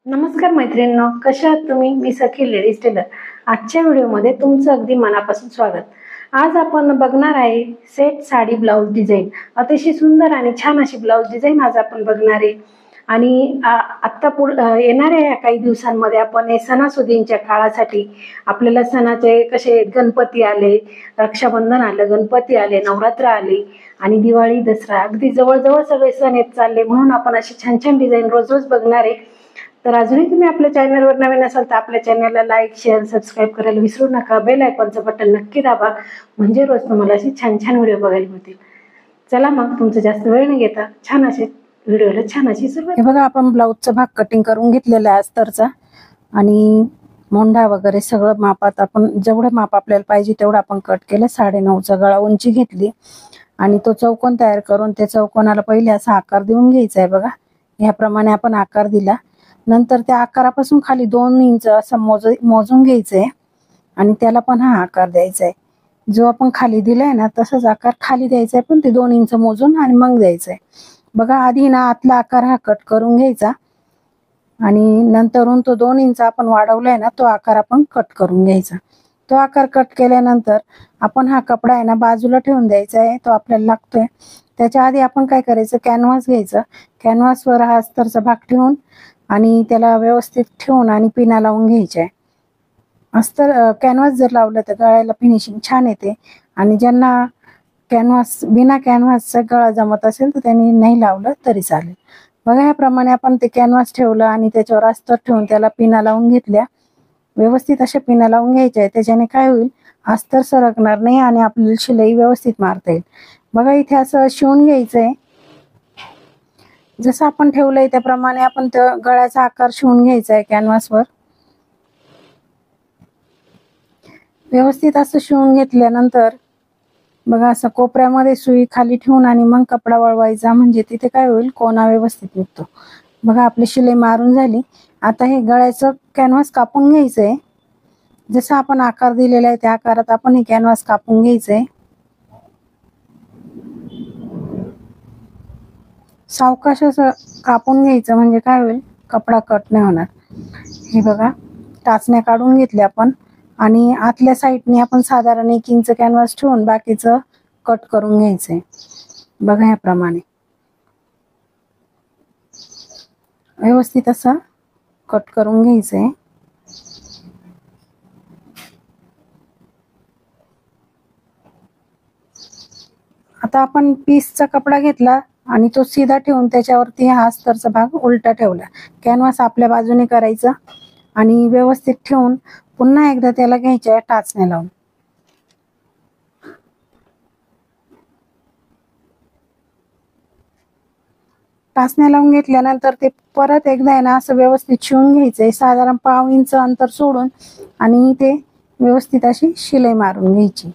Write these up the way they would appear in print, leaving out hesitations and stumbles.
नमस्कार मैत्रिणींनो, कशा आहात तुम्ही? मी सखी लेडीज टेलर. आजच्या व्हिडिओमध्ये तुमचं अगदी मनापासून स्वागत. आज आपण बघणार आहे सेट साडी ब्लाउज डिझाईन. अतिशय सुंदर आणि छान अशी ब्लाउज डिझाईन आज आपण बघणार आहे. आणि आत्ता येणाऱ्या काही दिवसांमध्ये आपण हे सणासुदींच्या काळासाठी आपल्याला सणाचे कसे गणपती आले, रक्षाबंधन आलं, गणपती आले, नवरात्र आले आणि दिवाळी, दसरा अगदी जवळजवळ सगळे सण येत चालले. म्हणून आपण अशी छान छान डिझाईन रोज रोज बघणार आहे. तर अजूनही तुम्ही आपल्या चॅनलवर नवीन असाल तर आपल्या चॅनलला लाईक, शेअर, सबस्क्राईब करायला विसरू नका. बेल आयकॉनचं बटन नक्की दाबा, म्हणजे रोज तुम्हाला अशी छान छान व्हिडिओ बघायला मिळतील. चला मग तुमचं जास्त वेळ न घेता छान असे व्हिडिओला छान अशी सुरुवात. हे बघा, आपण ब्लाउजचा भाग कटिंग करून घेतलेला आहे अस्तरचा, आणि मोंढा वगैरे सगळं मापात आपण जेवढं माप आपल्याला पाहिजे तेवढं आपण कट केलं. 9.5चा गळा उंची घेतली आणि तो चौकोन तयार करून त्या चौकोनाला पहिले असा आकार देऊन घ्यायचा आहे. बघा, ह्याप्रमाणे आपण आकार दिला. नंतर त्या आकारापासून खाली 2 इंच असं मोजून घ्यायचंय आणि त्याला पण हा आकार द्यायचा आहे. जो आपण खाली दिलाय ना तसाच आकार खाली द्यायचा आहे, पण ते 2 इंच मोजून आणि मग द्यायचंय. बघा, आधी ना आतला आकार हा कट करून घ्यायचा आणि नंतरून तो 2 इंच आपण वाढवलाय ना तो आकार आपण कट करून घ्यायचा. तो आकार कट केल्यानंतर आपण हा कपडा आहे ना बाजूला ठेवून द्यायचा आहे, तो आपल्याला लागतोय. त्याच्या आधी आपण काय करायचं, कॅनव्हास घ्यायचं. कॅनव्हासवर हा अस्तरचा भाग ठेवून आणि त्याला व्यवस्थित ठेवून आणि पिना लावून घ्यायच्या आहे. अस्तर कॅनव्हास जर लावलं तर गळ्याला फिनिशिंग छान येते. आणि ज्यांना बिना कॅनव्हासचा गळा जमत असेल तर त्यांनी नाही लावलं तरी चालेल. बघा, ह्याप्रमाणे आपण ते कॅनव्हास ठेवलं आणि त्याच्यावर अस्तर ठेवून त्याला पिना लावून घेतल्या. व्यवस्थित अशा पिना लावून घ्यायच्या आहे. त्याच्याने काय होईल, अस्तर सरकणार नाही आणि आपल्याला शिलाई व्यवस्थित मारता येईल. बघा, इथे असं शिवून घ्यायचंय. जसं आपण ठेवलंय त्याप्रमाणे आपण त्या गळ्याचा आकार शिवून घ्यायचा आहे कॅनव्हासवर. व्यवस्थित असं शिवून घेतल्यानंतर बघा, असं कोपऱ्यामध्ये सुई खाली ठेवून आणि मग कपडा वळवायचा, म्हणजे तिथे काय होईल, कोना व्यवस्थित निघतो. बघा, आपली शिलाई मारून झाली. आता हे गळ्याचं कॅनव्हास कापून घ्यायचंय. जसं आपण आकार दिलेला आहे त्या आकारात आपण हे कॅनव्हास कापून घ्यायचंय. सावकाश असं कापून घ्यायचं, म्हणजे काय होईल, कपडा कट नाही होणार. हे बघा, टाचण्या काढून घेतल्या आपण आणि आतल्या साईडने आपण साधारण 1 इंच कॅनव्हास ठेवून बाकीचं कट करून घ्यायचंय. बघा, ह्याप्रमाणे व्यवस्थित असं कट करून घ्यायचंय. आता आपण पीसचा कपडा घेतला आणि तो सीधा ठेवून त्याच्यावरती हा अस्तरचा भाग उलटा ठेवला. कॅनव्हास आपल्या बाजूने करायचा आणि व्यवस्थित ठेवून पुन्हा एकदा त्याला घ्यायच्या टाचण्या लावून. टाचण्या लावून घेतल्यानंतर ते परत एकदा आहे ना असं व्यवस्थित शिवून घ्यायचंय. साधारण 1/2 इंच अंतर सोडून आणि ते व्यवस्थित अशी शिलाई मारून घ्यायची.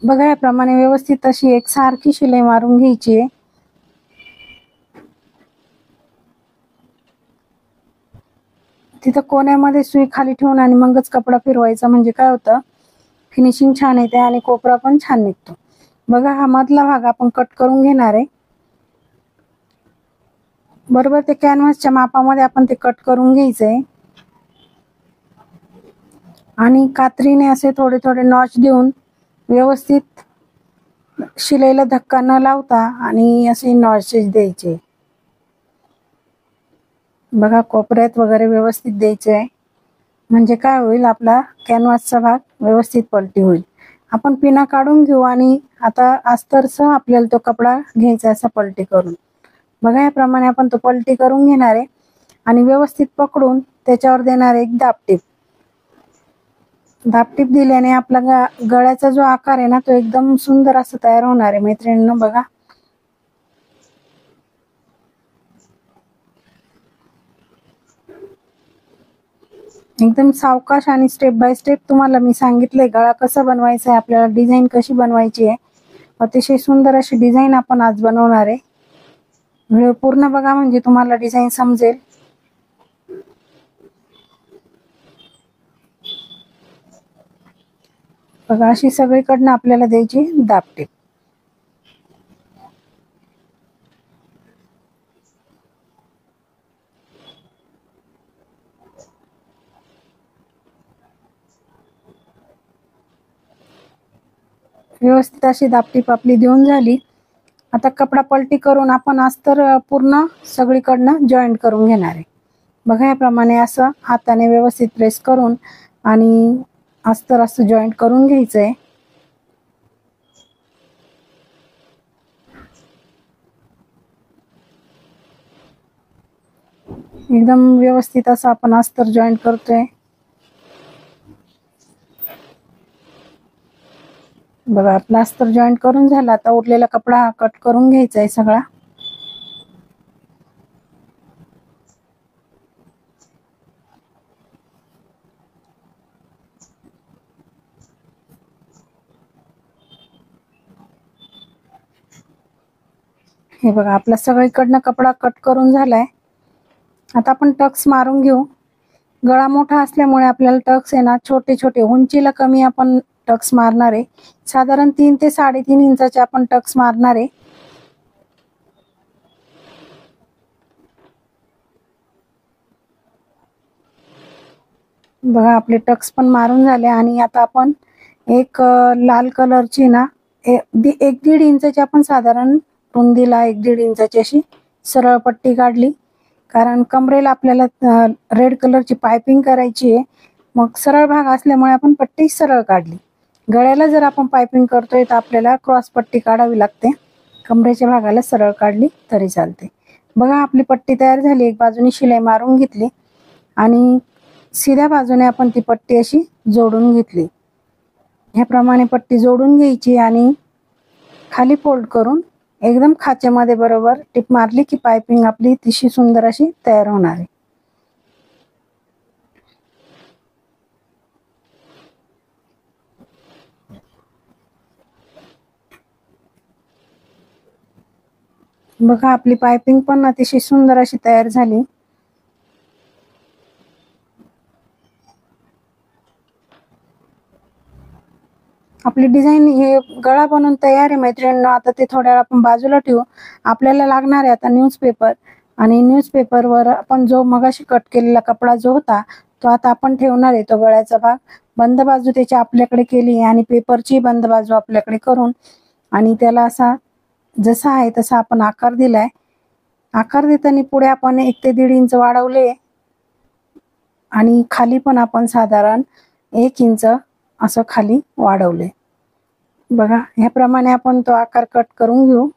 बघा, याप्रमाणे व्यवस्थित अशी एकसारखी शिलाई मारून घ्यायची आहे. तिथं कोण्यामध्ये सुई खाली ठेवून आणि मगच कपडा फिरवायचा, म्हणजे काय होतं, फिनिशिंग छान येते आणि कोपरा पण छान निघतो. बघा, हा मधला भाग आपण कट करून घेणार आहे. बरोबर ते कॅनव्हासच्या मापामध्ये आपण ते कट करून घ्यायचंय आणि कात्रीने असे थोडे थोडे नॉच देऊन व्यवस्थित शिलाईला धक्का न लावता आणि असे नॉचेस द्यायचे. बघा, कोपऱ्यात वगैरे व्यवस्थित द्यायचे आहे, म्हणजे काय होईल, आपला कॅनव्हासचा भाग व्यवस्थित पलटी होईल. आपण पिना काढून घेऊ आणि आता अस्तरसह आपल्याला तो कपडा घ्यायचा असा पलटी करून. बघा, याप्रमाणे आपण तो पलटी करून घेणार आहे आणि व्यवस्थित पकडून त्याच्यावर देणार एक दाबटीप. दाबटीप दिल्याने आपला गळ्याचा जो आकार आहे ना तो एकदम सुंदर असं तयार होणार आहे मैत्रिणींनो. बघा, एकदम सावकाश आणि स्टेप बाय स्टेप तुम्हाला मी सांगितलंय गळा कसा बनवायचा आहे, आपल्याला डिझाईन कशी बनवायची आहे. अतिशय सुंदर अशी डिझाईन आपण आज बनवणार आहे. व्हिडिओ पूर्ण बघा, म्हणजे तुम्हाला डिझाईन समजेल. बघा, अशी सगळीकडनं आपल्याला द्यायची दाबटीप. व्यवस्थित अशी दापटीप आपली देऊन झाली. आता कपडा पलटी करून आपण अस्तर पूर्ण सगळीकडनं जॉईंट करून घेणार आहे. बघा याप्रमाणे असं हाताने व्यवस्थित प्रेस करून आणि अस्तर असं जॉईंट करून घ्यायचंय. एकदम व्यवस्थित असं आपण अस्तर जॉईंट करतोय. बघा आपला अस्तर जॉईंट करून झाला. आता उरलेला कपडा कट करून घ्यायचा आहे सगळा. हे बघा आपला सगळीकडनं कपडा कट करून झालाय. आता आपण टक्स मारून घेऊ. गळा मोठा असल्यामुळे आपल्याला टक्स आहे ना छोटे छोटे, उंचीला कमी आपण टक्स मारणार आहे. साधारण 3 ते 3.5 इंचाचे आपण टक्स मारणार आहे. बघा आपले टक्स पण मारून झाले. आणि आता आपण एक लाल कलरची ना 1-1.5 इंचाची आपण साधारण रुंदीला 1-1.5 इंचाची अशी सरळ पट्टी काढली. कारण कमरेला आपल्याला रेड कलरची पायपिंग करायची आहे. मग सरळ भाग असल्यामुळे आपण पट्टी सरळ काढली. गळ्याला जर आपण पायपिंग करतोय तर आपल्याला क्रॉस पट्टी काढावी लागते. कमरेच्या भागाला सरळ काढली तरी चालते. बघा आपली पट्टी तयार झाली. एक बाजूने शिलाई मारून घेतली आणि सीध्या बाजूने आपण ती पट्टी अशी जोडून घेतली. ह्याप्रमाणे पट्टी जोडून घ्यायची आणि खाली फोल्ड करून एकदम खाचेमध्ये बरोबर टिप मारली की पायपिंग आपली तिशी सुंदर अशी तयार होणार आहे. बघा आपली पायपिंग पण अतिशय सुंदर अशी तयार झाली. आपली डिझाईन हे गळा बनवून तयार आहे मैत्रिणींनो. आता ते थोड्या वेळ आपण बाजूला ठेवू. आपल्याला लागणार आहे आता न्यूजपेपर. आणि न्यूजपेपरवर आपण जो मगाशी कट केलेला कपडा जो होता तो आता आपण ठेवणार आहे. तो गळ्याचा भाग बंद बाजू त्याची आपल्याकडे केली आणि पेपरची बंद बाजू आपल्याकडे करून आणि त्याला असा जसा आहे तसा आपण आकार दिलाय. आकार देताना पुढे आपण 1 ते 1.5 इंच वाढवले आणि खाली पण आपण साधारण 1 इंच असं खाली वाढवले. बघा ह्याप्रमाणे आपण तो आकार कट करून घेऊ.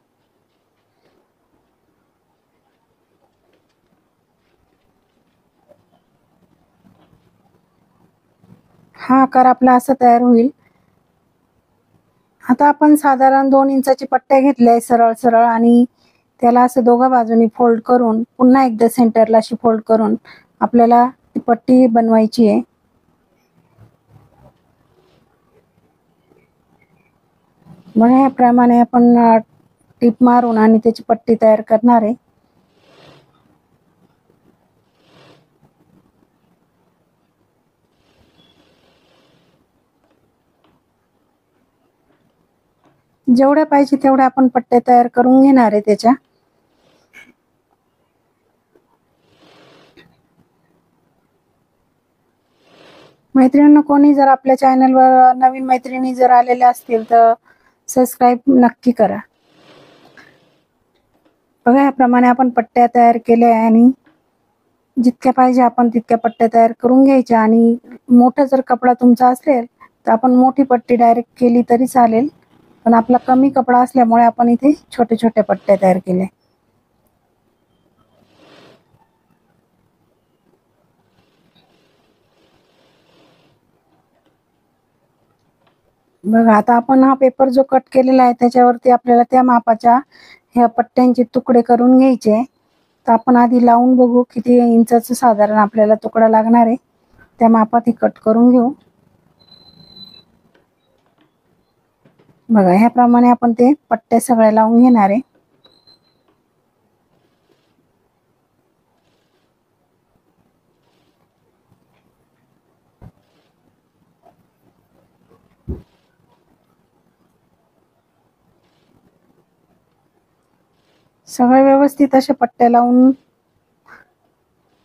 हा आकार आपला असा तयार होईल. आता आपण साधारण 2 इंचाची पट्ट्या घेतल्या सरळ सरळ आणि त्याला असं दोघा बाजूनी फोल्ड करून पुन्हा एकदा सेंटरला अशी फोल्ड करून आपल्याला ती पट्टी बनवायची आहे. बघा याप्रमाणे आपण टिप मारून आणि त्याची पट्टी तयार करणार आहे. जेवढ्या पाहिजे तेवढ्या आपण पट्ट्या तयार करून घेणार आहे त्याच्या. मैत्रिणींनो कोणी जर आपल्या चॅनलवर नवीन मैत्रिणी जर आलेल्या असतील तर सबस्क्राईब नक्की करा. बघा याप्रमाणे आपण पट्ट्या तयार केल्या आहे आणि जितक्या पाहिजे आपण तितक्या पट्ट्या तयार करून घ्यायच्या. आणि मोठा जर कपडा तुमचा असेल तर आपण मोठी पट्टी डायरेक्ट केली तरी चालेल. पण आपला कमी कपडा असल्यामुळे आपण इथे छोट्या छोट्या पट्ट्या तयार केल्या. बघा आता आपण हा पेपर जो कट केलेला आहे त्याच्यावरती आपल्याला त्या मापाच्या ह्या पट्ट्यांचे तुकडे करून घ्यायचे. तर आपण आधी लावून बघू किती इंचाचं साधारण आपल्याला तुकडा लागणार आहे. त्या मापात कट करून घेऊ. बघा ह्याप्रमाणे आपण ते पट्ट्या सगळ्या लावून घेणार आहे. सगळ्या व्यवस्थित अशा पट्ट्या लावून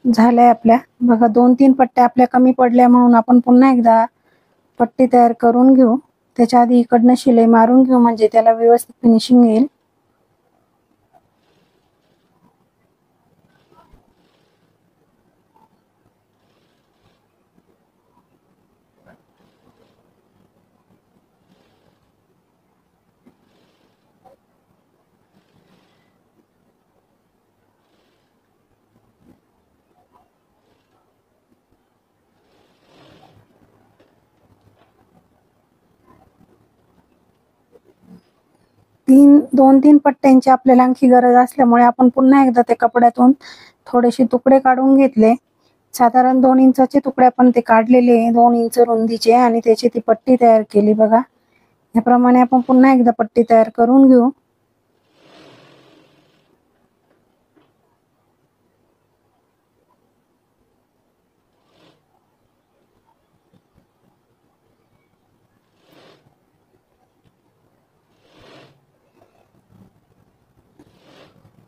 झाल्या आपल्या. बघा 2-3 पट्ट्या आपल्या कमी पडल्या म्हणून आपण पुन्हा एकदा पट्टी तयार करून घेऊ. त्याच्या आधी इकडनं शिलाई मारून घेऊ, म्हणजे त्याला व्यवस्थित फिनिशिंग येईल. दोन तीन पट्ट्यांची आपल्याला आणखी गरज असल्यामुळे आपण पुन्हा एकदा त्या कपड्यातून थोडेसे तुकडे काढून घेतले. साधारण 2 इंचाचे तुकडे आपण ते काढलेले, 2 इंच रुंदीचे, आणि त्याची ती पट्टी तयार केली. बघा, याप्रमाणे आपण पुन्हा एकदा पट्टी तयार करून घेऊ.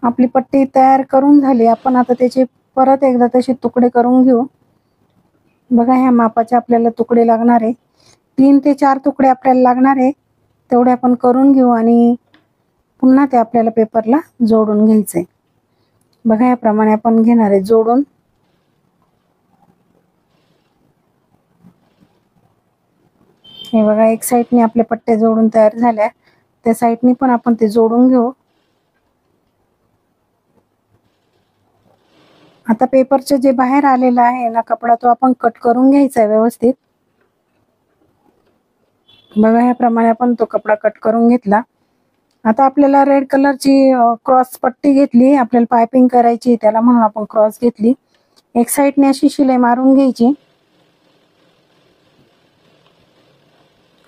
आपली पट्टी तयार करून झाली. आपण आता त्याचे परत एकदा तसे तुकडे करून घेऊ. बघा, ह्या मापाचे आपल्याला तुकडे लागणार आहे. 3 ते 4 तुकडे आपल्याला लागणार आहे, तेवढे आपण करून घेऊ आणि पुन्हा ते आपल्याला पेपरला जोडून घ्यायचे. बघा, याप्रमाणे आपण घेणार आहे जोडून. हे बघा, एक साईडने आपल्या पट्ट्या जोडून तयार झाल्या, त्या साईडने पण आपण ते जोडून घेऊ. आता पेपरचे जे बाहेर आलेला आहे ना कपडा, तो आपण कट करून घ्यायचा आहे व्यवस्थित. बघा, ह्याप्रमाणे आपण तो कपडा कट करून घेतला. आता आपल्याला रेड कलरची क्रॉस पट्टी घेतली, आपल्याला पायपिंग करायची त्याला, म्हणून आपण क्रॉस घेतली. एक साईडने अशी शिलाई मारून घ्यायची.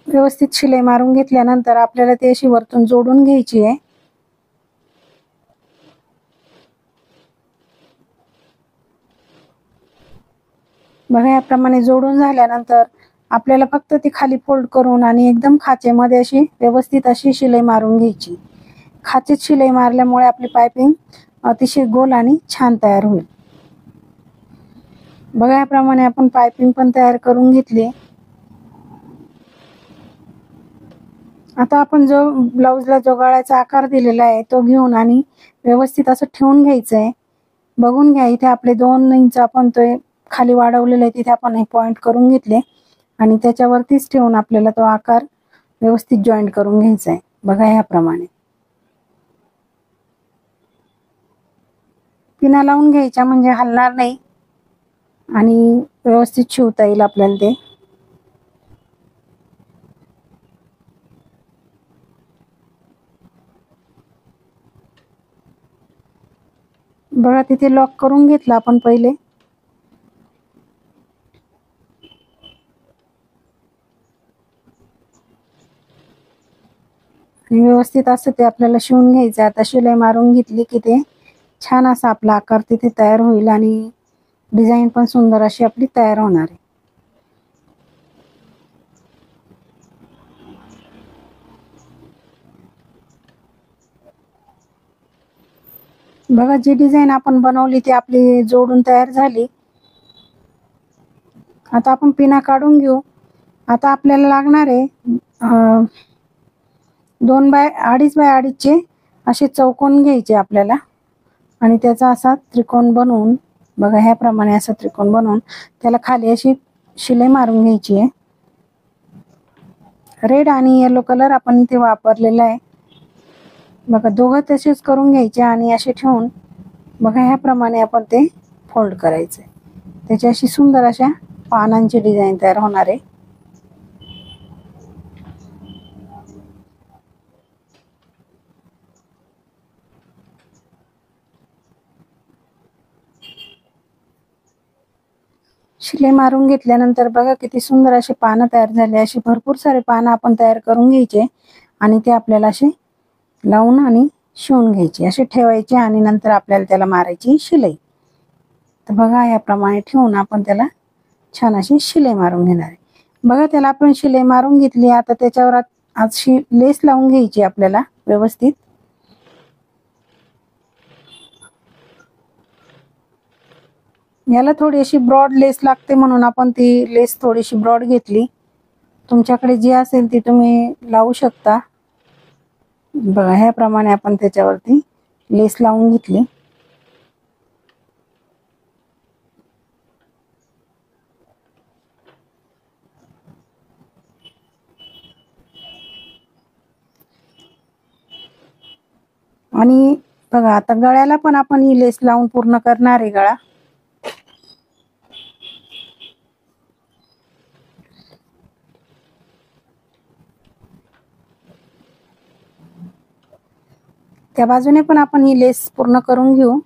व्यवस्थित शिलाई मारून घेतल्यानंतर आपल्याला ती अशी वरतून जोडून घ्यायची आहे. बघा, याप्रमाणे जोडून झाल्यानंतर आपल्याला फक्त ती खाली फोल्ड करून आणि एकदम खाचेमध्ये अशी व्यवस्थित अशी शिलाई मारून घ्यायची. खाचेत शिलाई मारल्यामुळे आपली पायपिंग अतिशय गोल आणि छान तयार होईल. बघा, याप्रमाणे आपण पायपिंग पण तयार करून घेतली. आता आपण जो ब्लाउजला जो गळ्याचा आकार दिलेला आहे तो घेऊन आणि व्यवस्थित असं ठेवून घ्यायचं आहे. बघून घ्या, इथे आपले 2 इंच आपण तो खाली वाढवलेला आहे, तिथे आपण हे पॉइंट करून घेतले आणि त्याच्यावरतीच ठेवून आपल्याला तो आकार व्यवस्थित जॉईंट करून घ्यायचा आहे. बघा, ह्याप्रमाणे पिना लावून घ्यायच्या, म्हणजे हलणार नाही आणि व्यवस्थित शिवता येईल आपल्याला ते. बघा, तिथे लॉक करून घेतला आपण पहिले. आणि व्यवस्थित असं ते आपल्याला शिवून घ्यायचं. आता शिलाई मारून घेतली की ते छान असा आपला आकार तिथे तयार होईल आणि डिझाईन पण सुंदर अशी आपली तयार होणार आहे. बघा, जी डिझाईन आपण बनवली ती आपली जोडून तयार झाली. आता आपण पिना काढून घेऊ. आता आपल्याला लागणार आहे 2 बाय 2.5 असे चौकोन घ्यायचे आपल्याला आणि त्याचा असा त्रिकोण बनवून, बघा, ह्याप्रमाणे असा त्रिकोण बनवून त्याला खाली अशी शिलाई मारून घ्यायची आहे. रेड आणि येलो कलर आपण इथे वापरलेला आहे. बघा, दोघं तसेच करून घ्यायचे आणि असे ठेवून, बघा, ह्याप्रमाणे आपण ते फोल्ड करायचे. त्याची अशी सुंदर अशा पानांची डिझाईन तयार होणार आहे. शिलाई मारून घेतल्यानंतर बघा किती सुंदर असे पानं तयार झाले. अशी भरपूर सारे पानं आपण तयार करून घ्यायचे आणि ते आपल्याला असे लावून आणि शिवून घ्यायचे, असे ठेवायचे आणि नंतर आपल्याला त्याला मारायची शिलाई. तर बघा, याप्रमाणे ठेवून आपण त्याला छान अशी शिलाई मारून घेणार आहे. बघा, त्याला आपण शिलाई मारून घेतली. आता त्याच्यावर अशी लेस लावून घ्यायची आपल्याला व्यवस्थित. याला थोडी अशी ब्रॉड लेस लागते म्हणून आपण ती लेस थोडीशी ब्रॉड घेतली. तुमच्याकडे जी असेल ती तुम्ही लावू शकता। बघा ह्याप्रमाणे आपण त्याच्यावरती लेस लावून घेतली। आणि बघा आता गळ्याला पण आपण ही लेस लावून पूर्ण करणार आहे गळा। त्या बाजूने पण आपण ही लेस पूर्ण करून घेऊ।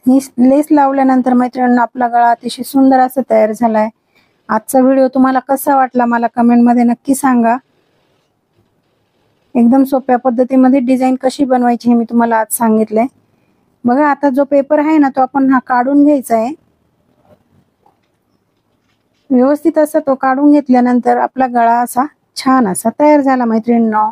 ही लेस लावल्यानंतर मैत्रिणींनो आपला गळा अतिशय सुंदर असा तयार झालाय। आजचा व्हिडिओ तुम्हाला कसा वाटला मला कमेंट मध्ये नक्की सांगा। एकदम सोप्या पद्धतीमध्ये डिझाईन कशी बनवायची हे मी तुम्हाला आज सांगितलंय। बघा आता जो पेपर आहे ना तो आपण हा काढून घ्यायचा आहे। व्यवस्थित असा तो काढून घेतल्यानंतर आपला गळा असा छान असा तयार झाला मैत्रिणींनो।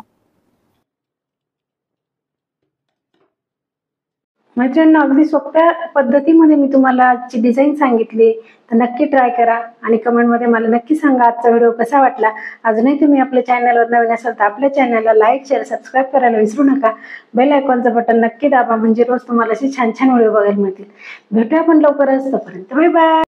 मैत्रिणींनो अगदी सोप्या पद्धतीमध्ये मी तुम्हाला आजची डिझाईन सांगितली, तर नक्की ट्राय करा आणि कमेंटमध्ये मला नक्की सांगा आजचा व्हिडिओ कसा वाटला। अजूनही तुम्ही आपल्या चॅनलवर नवीन असाल तर आपल्या चॅनलला लाईक शेअर सबस्क्राईब करायला विसरू नका। बेल आयकॉनचं बटन नक्की दाबा म्हणजे रोज तुम्हाला असे छान छान व्हिडिओ बघायला मिळतील। भेटूया आपण लवकरच, तोपर्यंत बाय बाय।